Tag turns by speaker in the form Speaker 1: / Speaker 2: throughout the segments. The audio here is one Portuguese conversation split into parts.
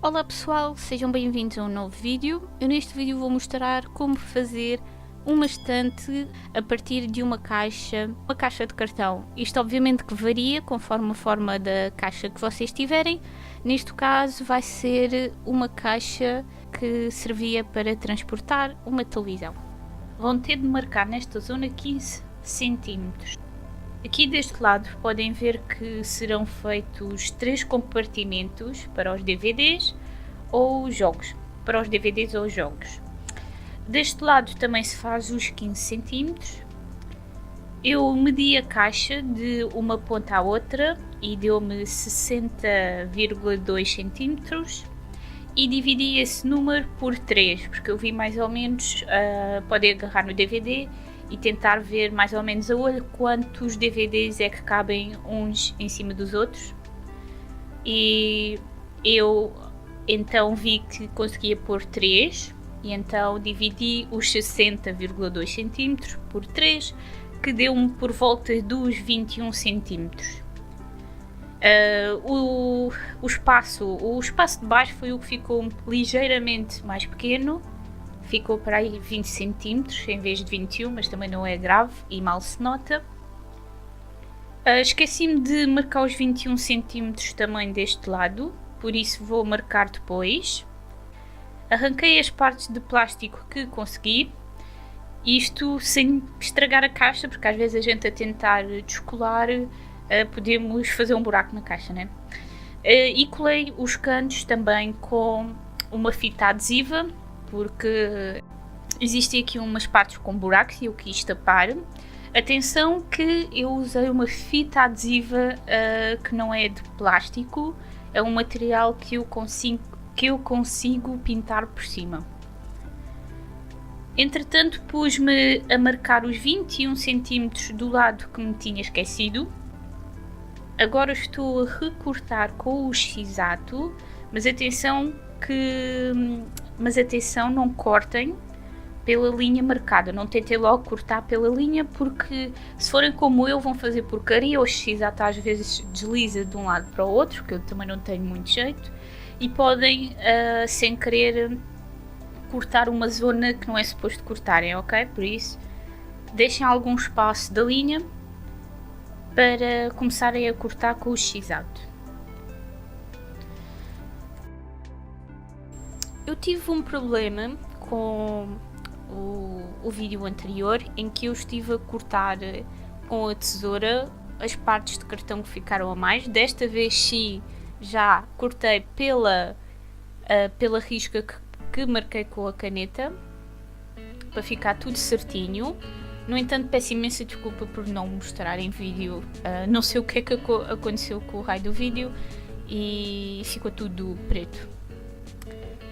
Speaker 1: Olá pessoal, sejam bem-vindos a um novo vídeo. Eu neste vídeo vou mostrar como fazer uma estante a partir de uma caixa de cartão. Isto obviamente que varia conforme a forma da caixa que vocês tiverem. Neste caso vai ser uma caixa que servia para transportar uma televisão. Vão ter de marcar nesta zona 15 centímetros. Aqui deste lado podem ver que serão feitos 3 compartimentos para os DVDs ou jogos. Para os DVDs ou jogos. Deste lado também se faz os 15 centímetros. Eu medi a caixa de uma ponta à outra e deu-me 60,2 centímetros e dividi esse número por 3, porque eu vi mais ou menos, podem agarrar no DVD e tentar ver mais ou menos a olho quantos DVDs é que cabem uns em cima dos outros. E eu então vi que conseguia pôr 3 e então dividi os 60,2 cm por 3, que deu-me por volta dos 21 cm. O espaço de baixo foi o que ficou ligeiramente mais pequeno. Ficou para aí 20 cm em vez de 21, mas também não é grave e mal se nota. Esqueci-me de marcar os 21 cm também deste lado, por isso vou marcar depois. Arranquei as partes de plástico que consegui, isto sem estragar a caixa, porque às vezes a gente a tentar descolar podemos fazer um buraco na caixa, né? E colei os cantos também com uma fita adesiva, porque existem aqui umas partes com buracos e eu quis tapar. Atenção que eu usei uma fita adesiva que não é de plástico, é um material que eu consigo pintar por cima. Entretanto pus-me a marcar os 21 cm do lado que me tinha esquecido. Agora estou a recortar com o X-Ato, mas atenção, não cortem pela linha marcada, não tentem logo cortar pela linha, porque se forem como eu vão fazer porcaria. O X-Ato às vezes desliza de um lado para o outro, que eu também não tenho muito jeito, e podem sem querer cortar uma zona que não é suposto cortarem, ok? Por isso deixem algum espaço da linha para começarem a cortar com o X-Ato. Eu tive um problema com o vídeo anterior, em que eu estive a cortar com a tesoura as partes de cartão que ficaram a mais. Desta vez sim, já cortei pela risca que marquei com a caneta, para ficar tudo certinho. No entanto, peço imensa desculpa por não mostrar em vídeo, não sei o que é que aconteceu com o raio do vídeo e ficou tudo preto.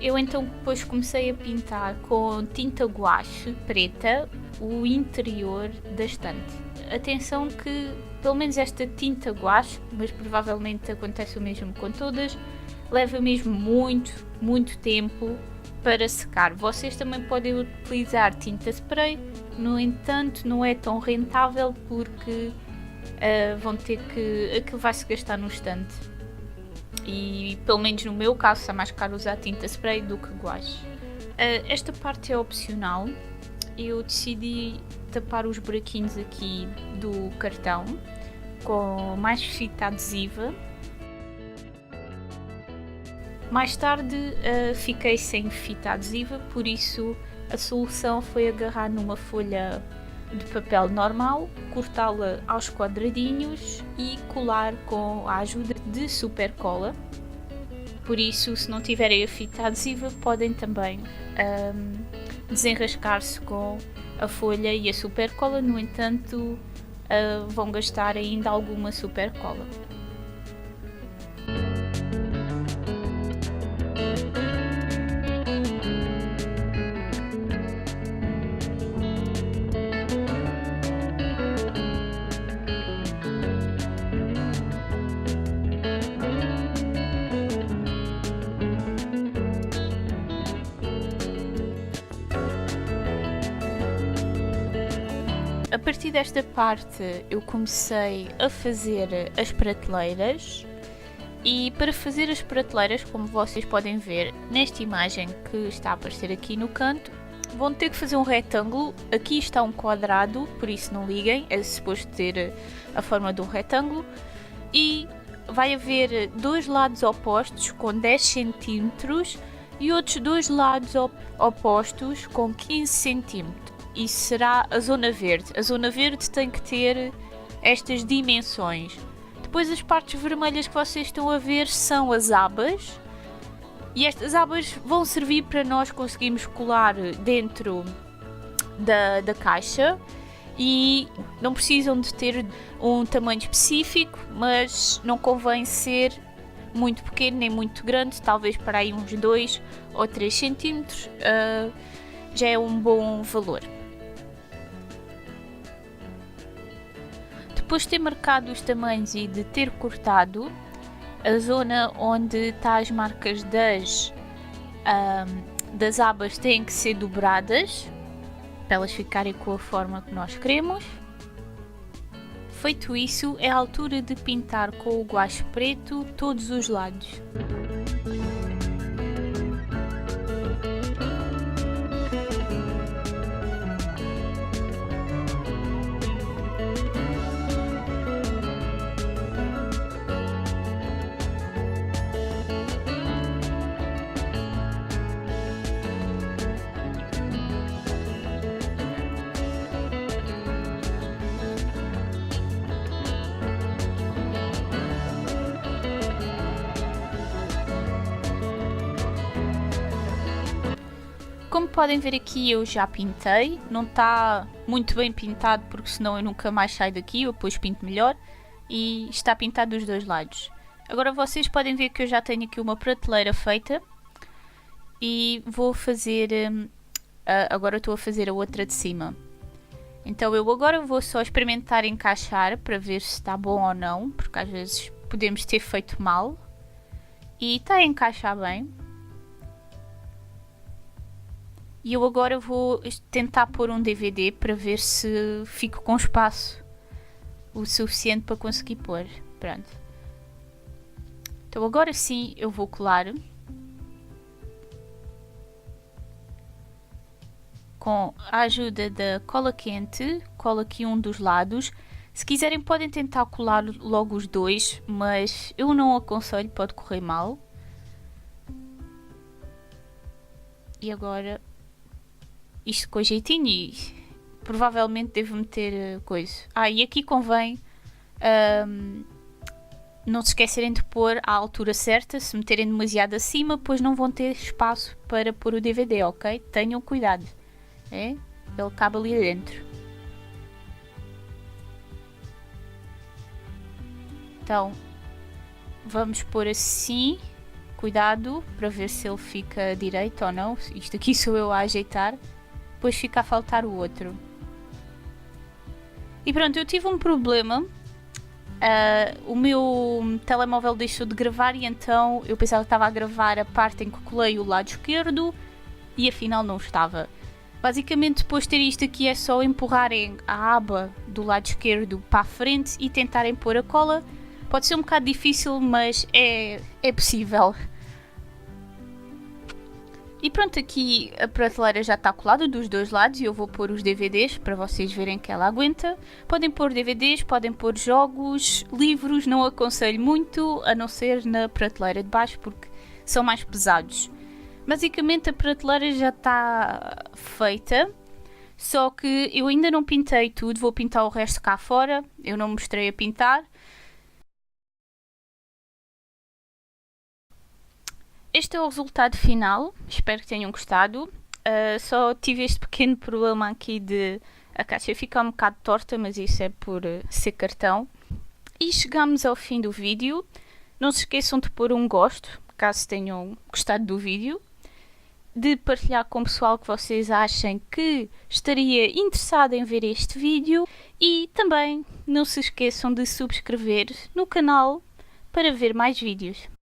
Speaker 1: Eu então depois comecei a pintar com tinta guache preta o interior da estante. Atenção que pelo menos esta tinta guache, mas provavelmente acontece o mesmo com todas, leva mesmo muito tempo para secar. Vocês também podem utilizar tinta spray, no entanto não é tão rentável, porque aquilo vai se gastar no estante. E pelo menos no meu caso está mais caro usar tinta spray do que guache. Esta parte é opcional. Eu decidi tapar os buraquinhos aqui do cartão com mais fita adesiva. Mais tarde fiquei sem fita adesiva, por isso a solução foi agarrar numa folha de papel normal, cortá-la aos quadradinhos e colar com a ajuda de super cola. Por isso, se não tiverem a fita adesiva, podem também desenrascar-se com a folha e a super cola. No entanto, vão gastar ainda alguma super cola. A partir desta parte eu comecei a fazer as prateleiras. E para fazer as prateleiras, como vocês podem ver nesta imagem que está a aparecer aqui no canto, vão ter que fazer um retângulo. Aqui está um quadrado, por isso não liguem, é suposto ter a forma de um retângulo. E vai haver dois lados opostos com 10 cm e outros dois lados opostos com 15 cm. Isso será a zona verde. A zona verde tem que ter estas dimensões. Depois as partes vermelhas que vocês estão a ver são as abas. E estas abas vão servir para nós conseguirmos colar dentro da caixa. E não precisam de ter um tamanho específico, mas não convém ser muito pequeno nem muito grande. Talvez para aí uns 2 ou 3 cm já é um bom valor. Depois de ter marcado os tamanhos e de ter cortado, a zona onde está as marcas das abas têm que ser dobradas para elas ficarem com a forma que nós queremos. Feito isso, é a altura de pintar com o guache preto todos os lados. Como podem ver aqui, eu já pintei, não está muito bem pintado porque senão eu nunca mais saio daqui, eu depois pinto melhor, e está pintado dos dois lados. Agora vocês podem ver que eu já tenho aqui uma prateleira feita e vou fazer, agora estou a fazer a outra de cima. Então eu agora vou só experimentar encaixar para ver se está bom ou não, porque às vezes podemos ter feito mal, e está a encaixar bem. E eu agora vou tentar pôr um DVD para ver se fico com espaço o suficiente para conseguir pôr. Pronto. Então agora sim eu vou colar com a ajuda da cola quente. Colo aqui um dos lados. Se quiserem podem tentar colar logo os dois, mas eu não aconselho, pode correr mal. E agora isto com jeitinho, e provavelmente devo meter coisa. E aqui convém não se esquecerem de pôr à altura certa. Se meterem demasiado acima, depois não vão ter espaço para pôr o DVD, ok? Tenham cuidado, ele cabe ali dentro. Então vamos pôr assim, cuidado para ver se ele fica direito ou não. Isto aqui sou eu a ajeitar. Depois fica a faltar o outro. E pronto, eu tive um problema. O meu telemóvel deixou de gravar e então eu pensava que estava a gravar a parte em que colei o lado esquerdo e afinal não estava. Basicamente, depois de ter isto aqui, é só empurrarem a aba do lado esquerdo para a frente e tentarem pôr a cola. Pode ser um bocado difícil, mas é possível. E pronto, aqui a prateleira já está colada dos dois lados e eu vou pôr os DVDs para vocês verem que ela aguenta. Podem pôr DVDs, podem pôr jogos, livros, não aconselho muito, a não ser na prateleira de baixo porque são mais pesados. Basicamente a prateleira já está feita, só que eu ainda não pintei tudo, vou pintar o resto cá fora, eu não mostrei a pintar. Este é o resultado final, espero que tenham gostado. Só tive este pequeno problema aqui de a caixa ficar um bocado torta, mas isso é por ser cartão. E chegamos ao fim do vídeo. Não se esqueçam de pôr um gosto, caso tenham gostado do vídeo. De partilhar com o pessoal que vocês achem que estaria interessado em ver este vídeo. E também não se esqueçam de subscrever no canal para ver mais vídeos.